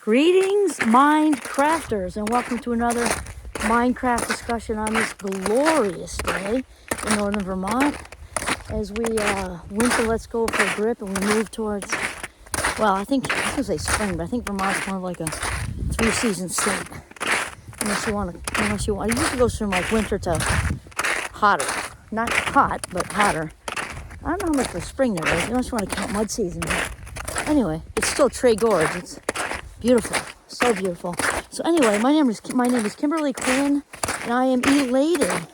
Greetings, Mindcrafters, and welcome to another Minecraft discussion on this glorious day in northern Vermont as we winter lets go for a grip and we move towards, well, I was going to say spring, but I think Vermont's more of like a three-season state. Unless you want, it usually goes from like winter to hotter. Not hot, but hotter. I don't know how much for spring there is, unless you want to count mud season. But anyway, it's still Trey Gorge. It's beautiful, so beautiful. So anyway, my name is Kimberly Quinn, and I am elated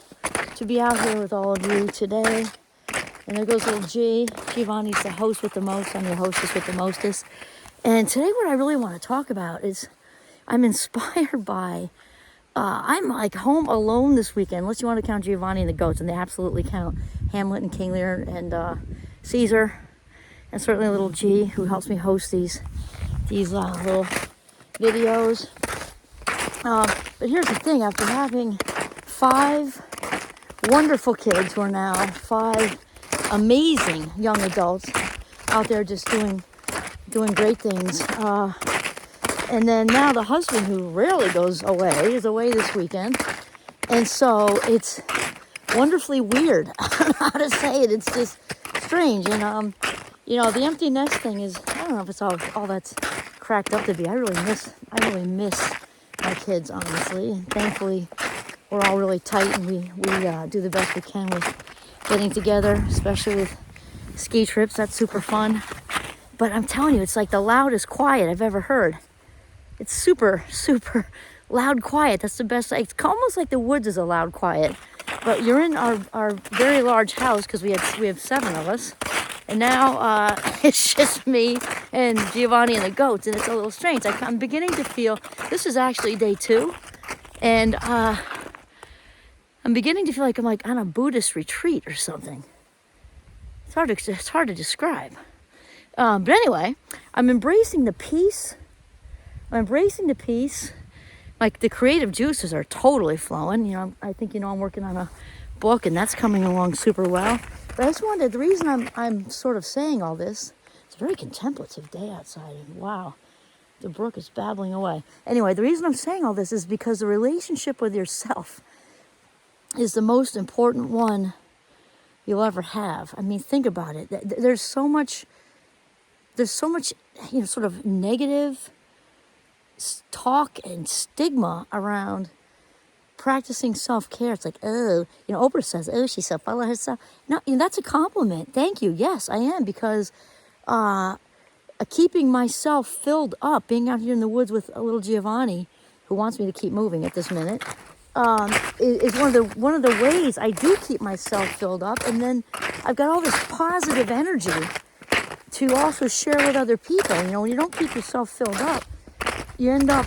to be out here with all of you today. And there goes little G. Giovanni's the host with the most. I'm your hostess with the mostest. And today what I really want to talk about is I'm inspired by, I'm like home alone this weekend, unless you want to count Giovanni and the goats, and they absolutely count Hamlet and King Lear and Caesar, and certainly little G, who helps me host these little videos. But here's the thing, after having 5 wonderful kids who are now 5 amazing young adults out there just doing great things, and then now the husband, who rarely goes away, is away this weekend, and so it's wonderfully weird. I don't know how to say it. It's just strange. And the empty nest thing is, I don't know if it's all that's cracked up to be. I really miss my kids, honestly. And thankfully, we're all really tight, and we do the best we can with getting together, especially with ski trips. That's super fun. But I'm telling you, it's like the loudest quiet I've ever heard. It's super, super loud quiet. That's the best. It's almost like the woods is a loud quiet. But you're in our very large house, because we have 7 of us. And now it's just me and Giovanni and the goats, and it's a little strange. I'm beginning to feel, this is actually day 2, and I'm beginning to feel like I'm like on a Buddhist retreat or something. It's hard to describe. But anyway, I'm embracing the peace. Like the creative juices are totally flowing. I think I'm working on a book, and that's coming along super well. But I just wanted, the reason I'm sort of saying all this, it's a very contemplative day outside, and wow, the brook is babbling away. Anyway, the reason I'm saying all this is because the relationship with yourself is the most important one you'll ever have. I mean, think about it. There's so much, sort of negative talk and stigma around practicing self-care. It's like, Oprah says, she's so full of herself. No, that's a compliment. Thank you. Yes, I am, because keeping myself filled up, being out here in the woods with a little Giovanni, who wants me to keep moving at this minute, is one of the ways I do keep myself filled up. And then I've got all this positive energy to also share with other people. When you don't keep yourself filled up, you end up,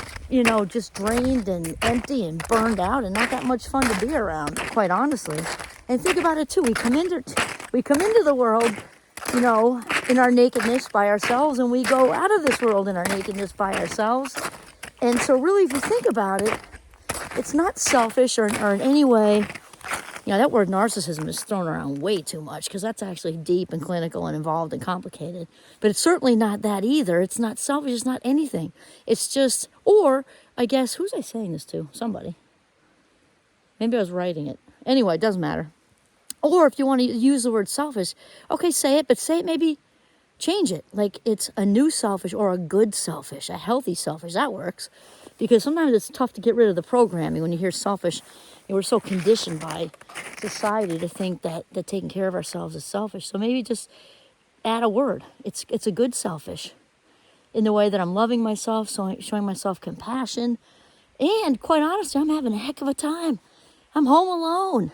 just drained and empty and burned out and not that much fun to be around, quite honestly. And think about it too. We come into the world, in our nakedness by ourselves, and we go out of this world in our nakedness by ourselves. And so really, if you think about it, it's not selfish or in any way, that word narcissism is thrown around way too much, because that's actually deep and clinical and involved and complicated. But it's certainly not that either. It's not selfish. It's not anything. It's just, or I guess, who's I saying this to? Somebody. Maybe I was writing it. Anyway, it doesn't matter. Or if you want to use the word selfish, okay, say it, but say it, maybe change it. Like it's a new selfish or a good selfish, a healthy selfish. That works. Because sometimes it's tough to get rid of the programming when you hear selfish. We're so conditioned by society to think that taking care of ourselves is selfish. So maybe just add a word. It's a good selfish, in the way that I'm loving myself, showing myself compassion. And quite honestly, I'm having a heck of a time. I'm home alone.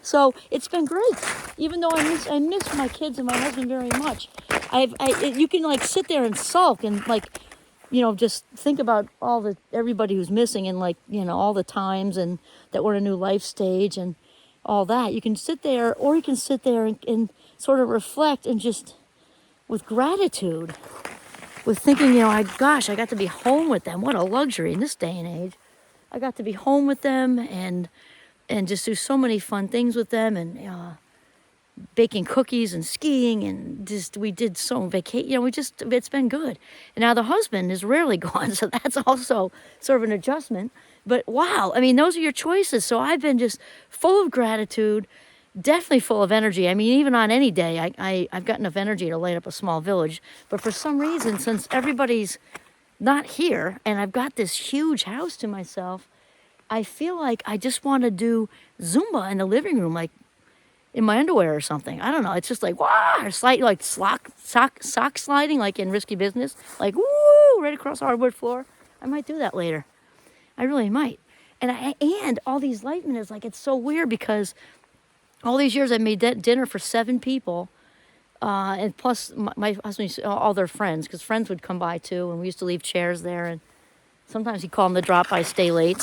So it's been great. Even though I miss my kids and my husband very much. You can like sit there and sulk and like, just think about everybody who's missing, and like, all the times and that we're in a new life stage and all that. You can sit there, or you can sit there and sort of reflect, and just with gratitude, with thinking, I got to be home with them. What a luxury in this day and age. I got to be home with them and just do so many fun things with them, and baking cookies and skiing, and just we did so vacation. It's been good. And now the husband is rarely gone, so that's also sort of an adjustment. But wow, I mean, those are your choices. So I've been just full of gratitude, definitely full of energy. I mean, even on any day, I've got enough energy to light up a small village. But for some reason, since everybody's not here and I've got this huge house to myself, I feel like I just want to do Zumba in the living room, like in my underwear or something. I don't know. It's just like, wow, or slide, like sock sliding, like in Risky Business, like, woo, right across the hardwood floor. I might do that later. I really might. And all these light minutes, like, it's so weird because all these years I made dinner for 7 people. And plus my husband, all their friends, because friends would come by too. And we used to leave chairs there. And sometimes he'd call them to drop by, stay late.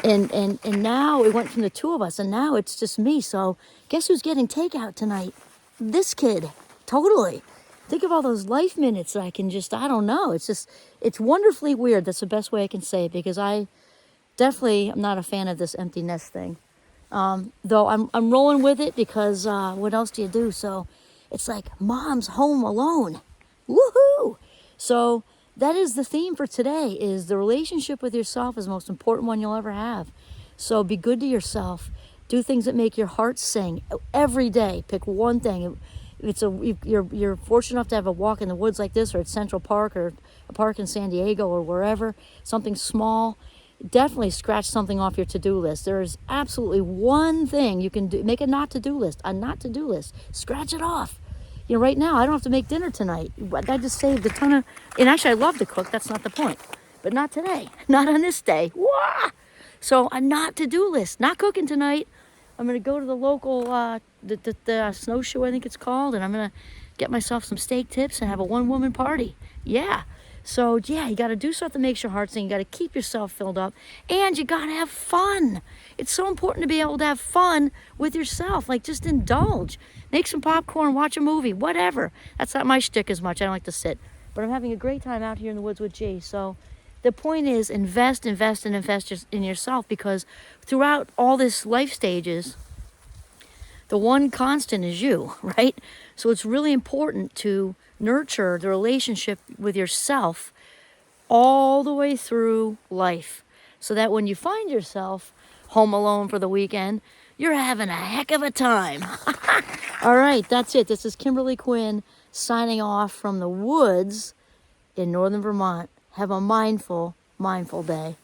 And now it went from the 2 of us, and now it's just me. So guess who's getting takeout tonight? This kid. Totally. Think of all those life minutes that I can I don't know. It's wonderfully weird. That's the best way I can say it, because I definitely am not a fan of this empty nest thing. Though I'm rolling with it because what else do you do? So it's like mom's home alone. Woohoo! So that is the theme for today, is the relationship with yourself is the most important one you'll ever have. So be good to yourself. Do things that make your heart sing every day. Pick one thing. You're fortunate enough to have a walk in the woods like this, or at Central Park, or a park in San Diego, or wherever, something small. Definitely scratch something off your to-do list. There is absolutely one thing you can do. Make a not to-do list. A not to-do list. Scratch it off. Right now, I don't have to make dinner tonight. I just saved a ton of... And actually, I love to cook. That's not the point. But not today. Not on this day. Wah! So a not to-do list. Not cooking tonight. I'm going to go to the local, the snowshoe, I think it's called. And I'm going to get myself some steak tips and have a one-woman party. Yeah. So, yeah, you got to do stuff that makes your heart sing. You got to keep yourself filled up. And you got to have fun. It's so important to be able to have fun with yourself. Like, just indulge. Make some popcorn, watch a movie, whatever. That's not my shtick as much. I don't like to sit. But I'm having a great time out here in the woods with G. So the point is, invest in yourself, because throughout all this life stages, the one constant is you, right? So it's really important to nurture the relationship with yourself all the way through life, so that when you find yourself home alone for the weekend, you're having a heck of a time. All right, that's it. This is Kimberly Quinn signing off from the woods in northern Vermont. Have a mindful day.